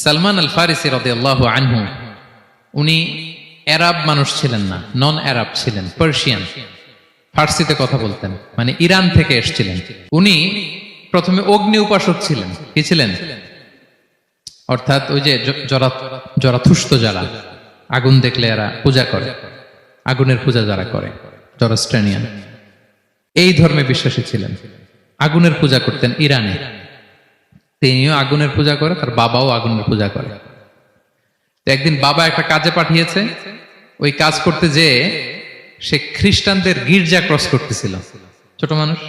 সালমান আল ফারিসি রাদিয়াল্লাহু আনহু উনি আরব মানুষ ছিলেন না, নন আরব ছিলেন, পার্সিয়ান, ফার্সিতে কথা বলতেন, মানে ইরান থেকে এসেছিলেন। উনি প্রথমে অগ্নি উপাসক ছিলেন। কি ছিলেন? অর্থাৎ ওই যে জরাথুস্ত যারা আগুন দেখলে এরা পূজা করে, আগুনের পূজা যারা করে, জরাস্ট্রেনিয়ান, এই ধর্মে বিশ্বাসী ছিলেন। আগুনের পূজা করতেন ইরানে। তিনিও আগুনের পূজা করে, তার বাবাও আগুনের পূজা করে। তো একদিন বাবা একটা কাজে পাঠিয়েছে, ওই কাজ করতে যেয়ে সে খ্রিস্টানদের গির্জা ক্রস করতেছিল। ছোট মানুষ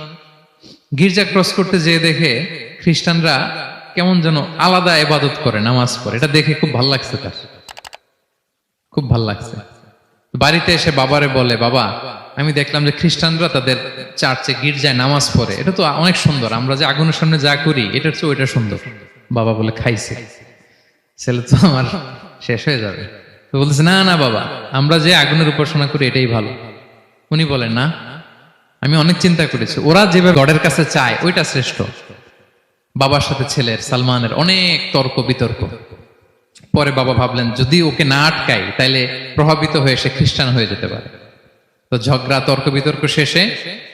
গির্জা ক্রস করতে যেয়ে দেখে খ্রিস্টানরা কেমন যেন আলাদা ইবাদত করে, নামাজ পড়ে। এটা দেখে খুব ভালো লাগছে, তার খুব ভালো লাগছে। বাড়িতে এসে বাবারে বলে, বাবা আমি দেখলাম যে খ্রিস্টানরা তাদের চার্চে গির্জায় নামাজ পড়ে, এটা তো অনেক সুন্দর, আমরা যে আগুনের সামনে যা করি এটার চেয়ে ওইটা সুন্দর। বাবা বলে, খাইছে, ছেলে তো আমার শেষ হয়ে যাবে। তো বলতেছে, না না বাবা, আমরা যে আগুনের উপাসনা করি এটাই ভালো। উনি বলেন, না, আমি অনেক চিন্তা করেছি, ওরা যেভাবে গডের কাছে চায় ওইটা শ্রেষ্ঠ। বাবার সাথে ছেলের, সালমানের অনেক তর্ক বিতর্ক। পরে বাবা ভাবলেন, যদি ওকে না আটকাই তাইলে প্রভাবিত হয়ে সে খ্রিস্টান হয়ে যেতে পারে। তো ঝগড়া তর্ক বিতর্ক শেষে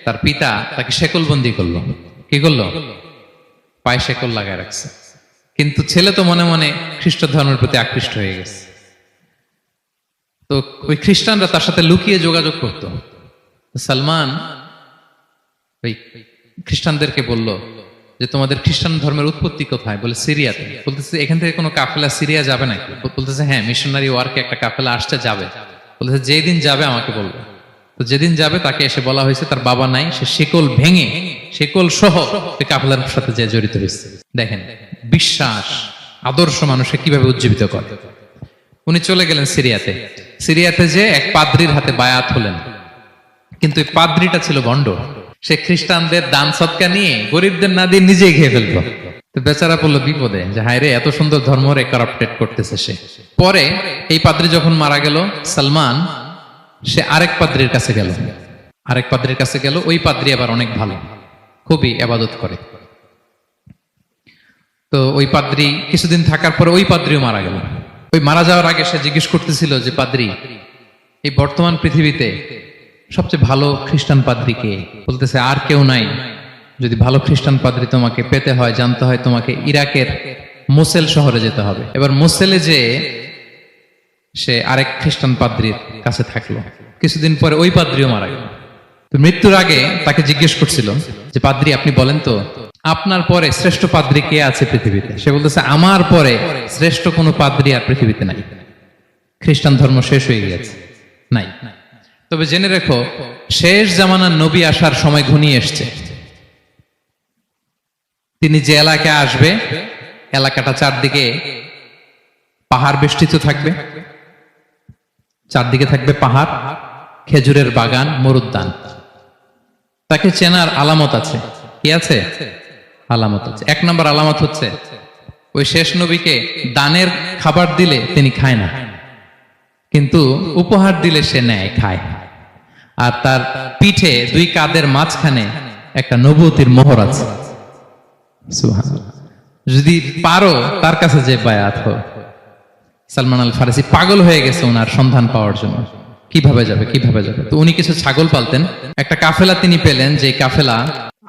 তার পিতা তাকে শেকলবন্দি করলো। কি করলো? পায়ে শেকল লাগায় রাখছে। কিন্তু ছেলে তো মনে মনে খ্রিস্ট ধর্মের প্রতি আকৃষ্ট হয়ে গেছে। তো ওই খ্রিস্টানরা তার সাথে লুকিয়ে যোগাযোগ করত। সালমান ওই খ্রিস্টানদেরকে বলল যে, তোমাদের খ্রিস্টান ধর্মের উৎপত্তি কোথায়? বলে, সিরিয়াতে। বলতেছে, এখান থেকে কোনো কাফেলা সিরিয়া যাবে নাকি? বলতেছে, হ্যাঁ, মিশনারি ওয়ার্কে একটা কাফেলা আসছে, যাবে। বলতেছে, যেদিন যাবে আমাকে বলবে। তো যেদিন যাবে তাকে এসে বলা হয়েছে তার বাবা নাই, সে শিকল ভেঙে, শিকল সহ কাফেলার সাথে যে জড়িত হয়েছে। দেখেন বিশ্বাস, আদর্শ মানুষকে কিভাবে উজ্জীবিত করে। উনি চলে গেলেন সিরিয়াতে। সিরিয়াতে যে এক পাদ্রির হাতে বায়াত হলেন, কিন্তু এই পাদ্রিটা ছিল ভণ্ড। সে খ্রিস্টানদের দান সদকা নিয়ে গরিবদের না দিয়ে নিজেই খেয়ে ফেলতো। তো বেচারা পড়লো বিপদে, যে হায় রে, এত সুন্দর ধর্ম রে কারাপ্টেড করতেছে সে। পরে এই পাদ্রি যখন মারা গেল, সালমান সে আরেক পাদ্রির কাছে গেল। আরেক পাদ্রির কাছে গেল। ওই পাদ্রি আবার অনেক ভালো, খুবই ইবাদত করে। তো ওই পাদ্রি কিছুদিন থাকার পরে ওই পাদ্রিও মারা গেল। ওই মারা যাওয়ার আগে সে জিজ্ঞেস করতেছিল যে, পাদ্রি, এই বর্তমান পৃথিবীতে সবচেয়ে ভালো খ্রিস্টান পাদ্রি কে? বলতেছে, আর কেউ নাই। যদি ভালো খ্রিস্টান পাদ্রি তোমাকে পেতে হয়, জানতে হয়, তোমাকে ইরাকের মোসেল শহরে যেতে হবে। এবার মোসেলে যে সে আরেক খ্রিস্টান পাদ্রির কাছে থাকলো। কিছুদিন পরে ওই পাদ্রিও মারা গেল। তো মৃত্যুর আগে তাকে জিজ্ঞেস করছিল যে, পাদ্রি আপনি বলেন তো, আপনার পরে শ্রেষ্ঠ পাদ্রি কে আছে পৃথিবীতে? সে বলতেছে, আমার পরে শ্রেষ্ঠ কোনো পাদ্রি আর পৃথিবীতে নাই। খ্রিস্টান ধর্ম শেষ হয়ে গিয়েছে, নাই। তবে জেনে রেখো, শেষ জামানার নবী আসার সময় ঘনিয়ে এসছে। তিনি যে এলাকায় আসবে, এলাকাটা চারদিকে পাহাড় বেষ্টিত থাকবে। চারদিকে থাকবে পাহাড়, খেজুরের বাগান, মরুদ্যান। তাকে চেনার আলামত আছে। কি আছে? আলামত আছে। এক নম্বর আলামত হচ্ছে, ওই শেষ নবীকে দানের খাবার দিলে তিনি খায় না, কিন্তু উপহার দিলে সে নেয়, খায়। আর তার পিঠে দুই কাঁধের মাঝখানে একটা নবুয়তির মোহর আছে। সুবহানাল্লাহ। যদি পারো তার কাছে যে বায়াত হও। সালমান আল ফারিসি পাগল হয়ে গেছে ওনার সন্ধান পাওয়ার জন্য। কিভাবে যাবে, কিভাবে যাবে? তো উনি কিছু ছাগল পালতেন। একটা কাফেলা তিনি পেলেন, যে কাফেলা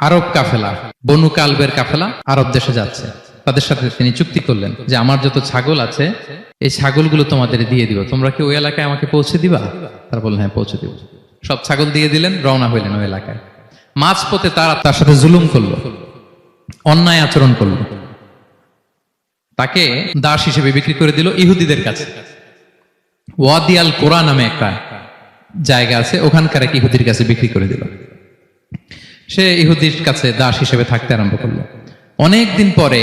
আরব কাফেলা, বনু কালবের কাফেলা, আরব দেশে যাচ্ছে। তাদের সাথে তিনি চুক্তি করলেন যে, আমার যত ছাগল আছে এই ছাগলগুলো তোমাদের দিয়ে দিব, তোমরা কি ওই এলাকায় আমাকে পৌঁছে দিবা? তারা বললেন, হ্যাঁ, পৌঁছে দিব। সব ছাগল দিয়ে দিলেন, রওনা হইলেন ওই এলাকায়। মাঝপথে তারা তার সাথে জুলুম করলো, অন্যায় আচরণ করলো। তাকে দাস হিসেবে বিক্রি করে দিল ইহুদিদের কাছে। ওয়াদি আল কোরআন নামে একটা জায়গা আছে, ওখানকার এক ইহুদির কাছে বিক্রি করে দিল। সে ইহুদির কাছে দাস হিসেবে থাকতে আরম্ভ করলো। অনেকদিন পরে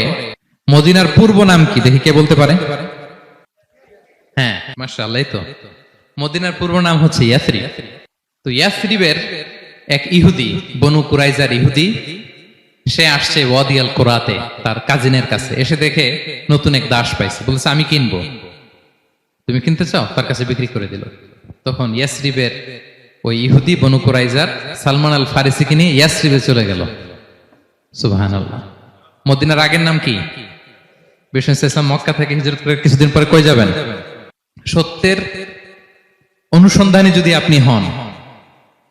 মদিনার পূর্ব নাম কি দেখি, কে বলতে পারে? হ্যাঁ, মাশাআল্লাহ। তো মদিনার পূর্ব নাম হচ্ছে ইয়াসরিব। তো ইয়াসরিবের এক ইহুদি, বনু কুরাইজার ইহুদি, সে আসছে ওয়াদি আল কোরাতে তার কাজিনের কাছে। এসে দেখে নতুন এক দাস পাইছে, বলছে, আমি কিনবো, তুমি কিনতে চাও? তার কাছে বিক্রি করে দিল। তখন ইয়াসরিবের ওই ইহুদি, বনু কুরাইজার, সালমান আল ফারিসিকে নিয়ে ইয়াসরিবে চলে গেল। সুবহানাল্লাহ। মদিনার আগের নাম কি? বিষ্ণু ইসলাম মক্কা থেকে হিজরত করে কিছুদিন পরে কই যাবেন? সত্যের অনুসন্ধানে যদি আপনি হন,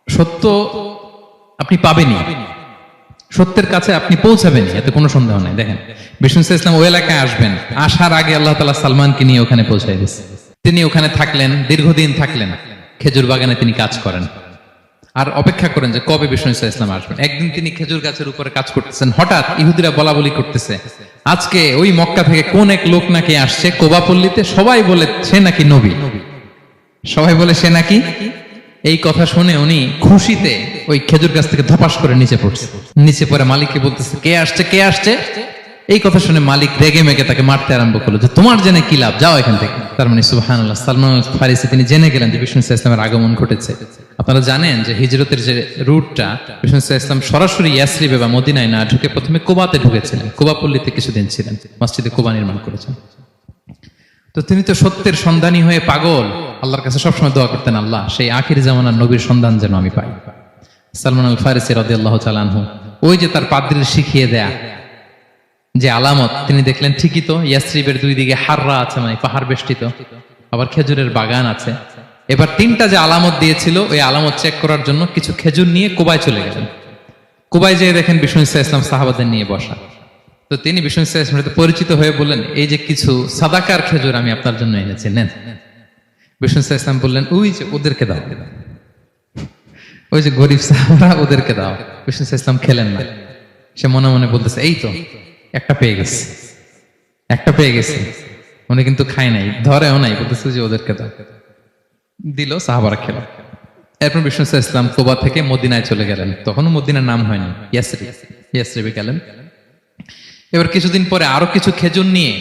সত্য আপনি পাবেনই, সত্যের কাছে আপনি পৌঁছাবেন, এতে কোনো সন্দেহ নাই। দেখেন বিষ্ণু ইসলাম ওই এলাকায় আসবেন, আসার আগে আল্লাহ তাআলা সালমানকে নিয়ে ওখানে পৌঁছায় দিয়েছে। তিনি ওখানে থাকলেন, দীর্ঘদিন থাকলেন, খেজুর বাগানে তিনি কাজ করেন আর অপেক্ষা করেন যে কবে বিষ্ণু ইসলাম আসবেন। একদিন তিনি খেজুর গাছের উপরে কাজ করতেছেন, হঠাৎ ইহুদিরা বলা বলি করতেছে আজকে ওই মক্কা থেকে কোন এক লোক নাকি আসছে কোবা পল্লীতে, সবাই বলে সে নাকি নবী, সবাই বলে সে নাকি। এই কথা শুনে উনি খুশিতে ওই খেজুর গাছ থেকে ধপাস করে নিচে পড়ছে। নিচে পড়ে মালিককে বলতেছে কে আসছে, কে আসছে। এই কথা শুনে মালিক রেগে মেগে তাকে মারতে আরম্ভ করলো যে তোমার জেনে কি লাভ, যাও এখান থেকে। তার মানে সুবহানাল্লাহ, সালমান আল ফারিসি তিনি জেনে গেলেন যে বিষ্ণু ইসলামের আগমন ঘটেছে। আপনারা জানেন যে হিজরতের যে রুটটা, বিষ্ণু ইসলাম সরাসরি ইয়াসরিবে বা মদিনায় না ঢুকে প্রথমে কুবাতে ঢুকেছিলেন, কুবা পল্লীতে কিছুদিন ছিলেন, মসজিদে কুবা নির্মাণ করেছেন। তো তিনি তো সত্যের সন্ধানী হয়ে পাগল, আল্লাহর কাছে সবসময় দোয়া করতেন, আল্লাহ সেই আখির জামানার নবীর সন্ধান যেন আমি পাই। সালমান আল ফারিসি রাদিয়াল্লাহু তাআলা আনহু ওই যে তার পাদ্রীর শিখিয়ে দেয়া যে আলামত তিনি দেখলেন, ঠিকই তো ইয়াসরিবের দুই দিকে হাররা আছে, মানে পাহাড় বেষ্টিত, আবার খেজুরের বাগান আছে। এবার তিনটা যে আলামত দিয়েছিল ওই আলামত চেক করার জন্য কিছু খেজুর নিয়ে কুবায় চলে গেলেন। কুবায় যেয়ে দেখেন বিষ্ণু ইসলাম সাহাবাদের নিয়ে বসা। তো তিনি বিষ্ণু ইসলামের সাথে পরিচিত হয়ে বললেন এই যে কিছু সাদাকার খেজুর আমি আপনার জন্য এনেছি, নেন। বিষ্ণু ইসলাম বললেন ওই যে ওদেরকে দাও, ওই যে গরিব সাহাবারা ওদেরকে দাও। বিষ্ণু ইসলাম খেলেন না, সে মনে মনে বলতেছে এই তো একটা পেয়ে গেছে, একটা পেয়ে গেছে। উনি কিন্তু খায় নাই, ধরেও নাই, বলতেছে যে ওদেরকে দাও। দিল, সাহাবারা খেল। এরপর বিষ্ণু ইসলাম কুবা থেকে মদিনায় চলে গেলেন, তখনও মদিনার নাম হয়নি, ইয়াসরিবে গেলেন। এবার কিছুদিন পরে আরো কিছু খেজুর নিয়ে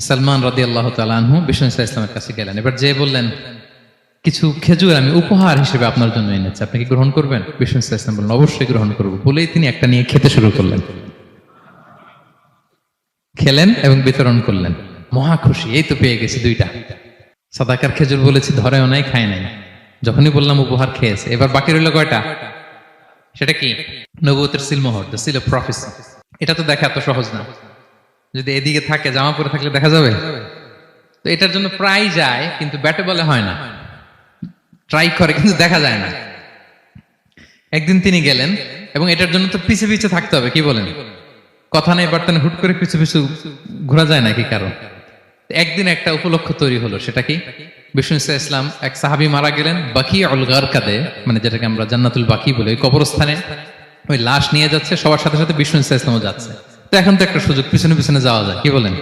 সালমান রাদিয়াল্লাহু তাআলা আনহু বিষ্ণু ইসলামের কাছে গেলেন। এবার যে বললেন কিছু খেজুর আমি উপহার হিসেবে আপনার জন্য এনেছি, আপনি কি গ্রহণ করবেন? বিষ্ণু ইসলাম বললেন অবশ্যই গ্রহণ করবো। বলেই তিনি একটা নিয়ে খেতে শুরু করলেন, খেলেন এবং বিতরণ করলেন। মহা খুশি, এই তো পেয়ে গেছি দুইটা সাদাকার খেজুর, বলেছি ধরেও নাই, খায় নাই। যখনই বললাম উপহার খেয়েছে। এবার বাকি রইল কয়টা? সেটা কি? নবুয়তের সিলমোহর, দ্য সিল অফ প্রফেসি। এটা তো দেখা এত সহজ না, যদি এদিকে থাকে, জামা পরে থাকলে দেখা যাবে। তো এটার জন্য প্রায় যায়, কিন্তু ব্যাটে বলে হয় না, ট্রাই করে কিন্তু দেখা যায় না। একদিন তিনি গেলেন এবং এটার জন্য তো পিছে পিছে থাকতে হবে, কি বলেন? কথা নেই বার্তা নেই, হুট করে পিছু পিছু ঘোরা যায় নাকি কারো? একদিন একটা উপলক্ষ তৈরি হলো, সেটা কি? বিষ্ণু ইসলাম এক সাহাবী মারা গেলেন বাকিউল গারকাদে, মানে যেটাকে আমরা জান্নাতুল বাকি বলি, ওই কবরস্থানে ওই লাশ নিয়ে যাচ্ছে, সবার সাথে সাথে বিষ্ণু ইসলামও যাচ্ছে। তো এখন তো একটা সুযোগ, পিছনে পিছনে যাওয়া যায়, কি বলেন?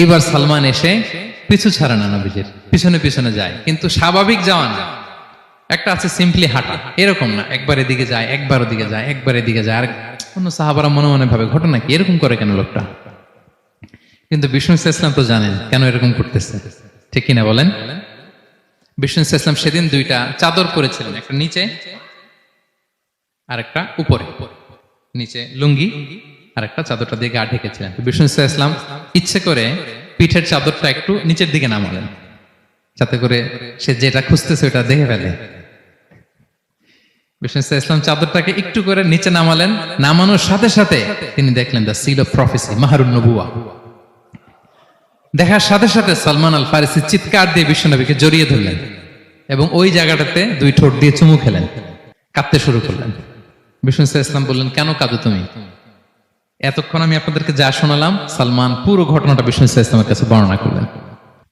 এইবার সালমান এসে পিছু ছাড়ে না, নবীজির পিছনে পিছনে যায়, কিন্তু স্বাভাবিক যাওয়া না। একটা আছে সিম্পলি হাঁটা, এরকম না, একবার এদিকে যায়, একবার ওদিকে যায়, একবার এদিকে যায়। আর অন্য সাহাবারা মনে মনে ভাবে ঘটনা কি, এরকম করে কেন লোকটা? কিন্তু বিষ্ণু ইসলাম তো জানেন কেন এরকম করতেছে, ঠিক কিনা বলেন? বিষ্ণু ইসলাম সেদিন দুইটা চাদর পরেছিলেন, একটা নিচে আর একটা উপরে, নিচে লুঙ্গি আর একটা চাদরটা দিয়ে গা ঢেকেছিলেন। বিষ্ণু ইসলাম ইচ্ছে করে পিঠের চাদরটা একটু নিচের দিকে নামালেন, যাতে করে সে যেটা খুঁজতেছে ওটা দেখে ফেলে। বিষ্ণু ইসলাম চাদরটাকে একটু করে নিচে নামালেন, নামানোর সাথে সাথে তিনি দেখলেন দ্য সিল অফ প্রফেসি, মাহরুন নবুয়া। দেখার সাথে সাথে সালমান আল ফারিসি চিৎকার দিয়ে বিশ্বনবীকে জড়িয়ে ধরলেন এবং ওই জায়গাটাতে দুই ঠোঁট দিয়ে চুমু খেলেন, কাঁদতে শুরু করলেন। বিষ্ণু ইসলাম বললেন কেন কাঁদো তুমি? এতক্ষণ আমি আপনাদেরকে যা শোনালাম, সালমান পুরো ঘটনাটা বিষ্ণু ইসলামের কাছে বর্ণনা করলেন।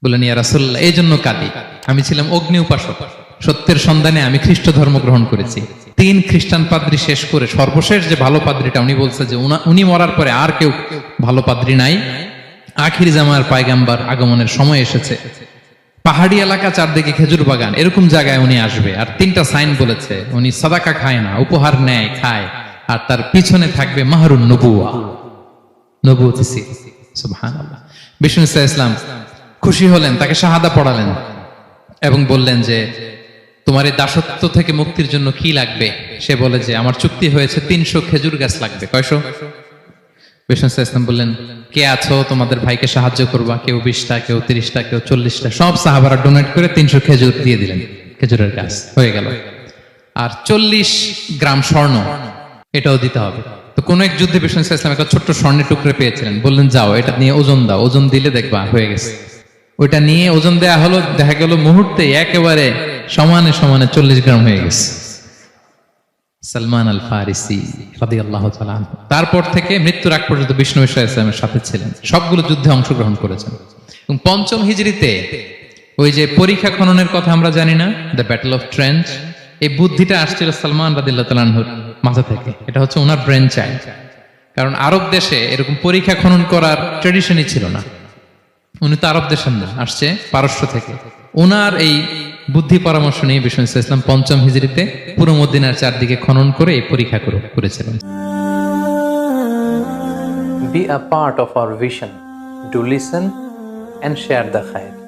বললেন ইয়া রাসূলুল্লাহ, এই জন্য কাঁদি, আমি ছিলাম অগ্নি উপাসক, সত্যের সন্ধানে আমি খ্রিস্ট ধর্ম গ্রহণ করেছি। 3 খ্রিস্টান পাদ্রী শেষ করে সর্বশেষ যে ভালো পাদ্রীটা, উনি বলছে যে উনি মরার পরে আর কেউ ভালো পাদ্রী নাই, আখির জামার পায়গাম্বার আগমনের সময় এসেছে। পাহাড়ি এলাকা, চারদিকে খেজুর বাগান, এরকম জায়গায় উনি আসবে। আর 3টা সাইন বলেছে, উনি সাদাকা খায় না, উপহার নেয়, খায়, আর তার পিছনে থাকবে মাহরুন নবুয়া, নবুয়তি সিল। সুবহানাল্লাহ। বিষ্ণু ইসলাম খুশি হলেন, তাকে শাহাদা পড়ালেন এবং বললেন যে তোমার এই দাসত্ব থেকে মুক্তির জন্য কি লাগবে? সে বলে যে আমার চুক্তি হয়েছে 300 খেজুর গাছ লাগবে। কয়শো? বিষ্ণু ইসলাম বললেন কে আছো তোমাদের ভাইকে সাহায্য করবা? কেউ 20টা, কেউ 30টা, কেউ 40টা। সব সাহাবারা ডোনেট করে 300 খেজুর দিয়ে দিলেন, খেজুরের গাছ হয়ে গেল। আর 40 গ্রাম স্বর্ণ, এটাও দিতে হবে। তো কোন এক যুদ্ধে বিষ্ণু ইসলাম একটা ছোট্ট স্বর্ণের টুকরে পেয়েছিলেন, বললেন যাও এটা নিয়ে ওজন দাও, ওজন দিলে দেখবা হয়ে গেছে। ওইটা নিয়ে ওজন দেয়া হলো, দেখা গেল মুহূর্তে একেবারে সমানে সমানে 40 গ্রাম হয়ে গেছে। সালমান আল ফারিসি রাদিয়াল্লাহু তাআলা আনহু তারপর থেকে মৃত্যুর আগ পর্যন্ত বিষ্ণু ইসলামের সাথে ছিলেন, সবগুলো যুদ্ধে অংশগ্রহণ করেছেন। এবং 5ম হিজরিতে ওই যে পরীক্ষা খননের কথা আমরা জানি না, দ্য ব্যাটল অফ ট্রেঞ্চ, এই বুদ্ধিটা আসছিল সালমান রাদিয়াল্লাহু তাআলা আনহুর মাথা থেকে। এটা হচ্ছে ওনার ব্রেন চাইল্ড। কারণ আরব দেশে এরকম পরীক্ষা খনন করার ট্রেডিশনই ছিল না। উনি তো আরব দেশের না, আসছে পারস্য থেকে। ওনার এই বুদ্ধি পরামর্শ নিয়ে বিষ্ণু ইসলাম 5ম হিজরিতে পুরো মদিনার চারদিকে খনন করে এই পরীক্ষা করেছিলেন। Be a part of our vision. Do listen and share the khair.